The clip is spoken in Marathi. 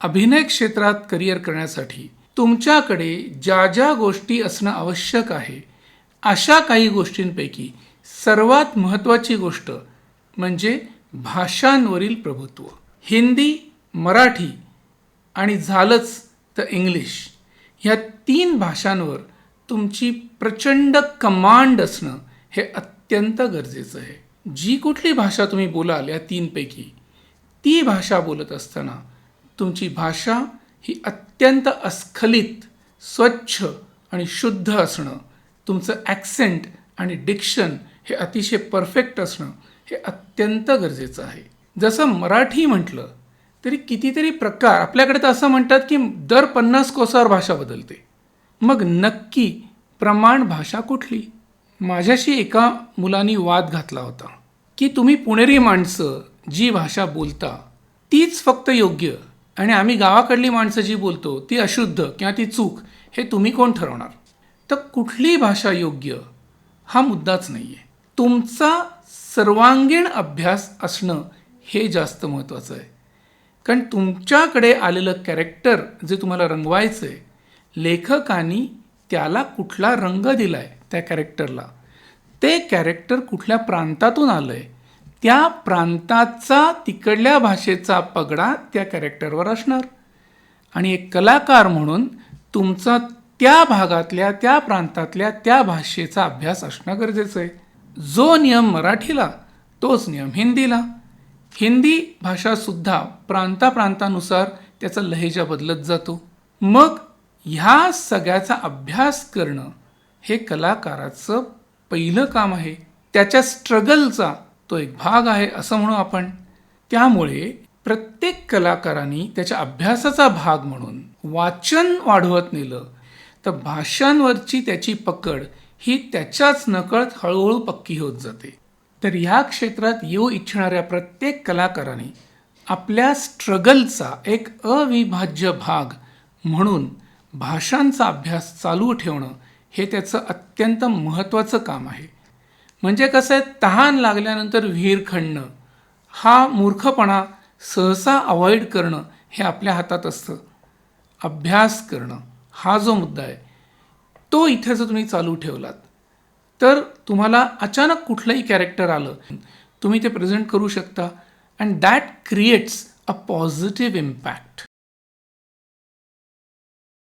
अभिनय क्षेत्रात करिअर करण्यासाठी तुमच्याकडे ज्या ज्या गोष्टी असणं आवश्यक आहे अशा काही गोष्टींपैकी सर्वात महत्त्वाची गोष्ट म्हणजे भाषांवरील प्रभुत्व. हिंदी, मराठी आणि झालंच तर इंग्लिश ह्या 3 भाषांवर तुमची प्रचंड कमांड असणं हे अत्यंत गरजेचं आहे. जी कुठली भाषा तुम्ही बोलाल या 3 पैकी ती भाषा बोलत असताना तुमची भाषा ही अत्यंत अस्खलित, स्वच्छ आणि शुद्ध असणं, तुमचं ॲक्सेंट आणि डिक्शन हे अतिशय परफेक्ट असणं हे अत्यंत गरजेचं आहे. जसं मराठी म्हटलं तरी कितीतरी प्रकार, आपल्याकडे तर असं म्हणतात की दर 50 कोसावर भाषा बदलते. मग नक्की प्रमाण भाषा कुठली? माझ्याशी एका मुलानी वाद घातला होता की तुम्ही पुणेरी माणसं जी भाषा बोलता तीच फक्त योग्य आणि आम्ही गावाकडली माणसं जी बोलतो ती अशुद्ध किंवा ती चूक, हे तुम्ही कोण ठरवणार? तर कुठली भाषा योग्य हा मुद्दाच नाही आहे. तुमचा सर्वांगीण अभ्यास असणं हे जास्त महत्त्वाचं आहे. कारण तुमच्याकडे आलेलं कॅरेक्टर जे तुम्हाला रंगवायचं आहे, लेखकांनी त्याला कुठला रंग दिला आहे त्या कॅरेक्टरला, ते कॅरेक्टर कुठल्या प्रांतातून आलं आहे, त्या प्रांताचा तिकडल्या भाषेचा पगडा त्या कॅरेक्टरवर असणार. आणि एक कलाकार म्हणून तुमचा त्या भागातल्या, त्या प्रांतातल्या, त्या भाषेचा अभ्यास असणं गरजेचं आहे. जो नियम मराठीला तोच नियम हिंदीला. हिंदी भाषासुद्धा प्रांतानुसार त्याचा लहेजा बदलत जातो. मग ह्या सगळ्याचा अभ्यास करणं हे कलाकाराचं पहिलं काम आहे. त्याच्या स्ट्रगलचा तो एक भाग आहे असं म्हणू आपण. त्यामुळे प्रत्येक कलाकारांनी त्याच्या अभ्यासाचा भाग म्हणून वाचन वाढवत नेलं तर भाषांवरची त्याची पकड ही त्याच्याच नकळत हळूहळू पक्की होत जाते. तर ह्या क्षेत्रात येऊ इच्छिणाऱ्या प्रत्येक कलाकाराने आपल्या स्ट्रगलचा एक अविभाज्य भाग म्हणून भाषांचा अभ्यास चालू ठेवणं हे त्याचं अत्यंत महत्त्वाचं काम आहे. म्हणजे कसं आहे, तहान लागल्यानंतर विहीर खणणं हा मूर्खपणा सहसा अवॉइड करणं हे आपल्या हातात असतं. अभ्यास करणं हा जो मुद्दा आहे तो इथे जर तुम्ही चालू ठेवलात तर तुम्हाला अचानक कुठलंही कॅरेक्टर आलं, तुम्ही ते प्रेझेंट करू शकता and that creates a positive impact.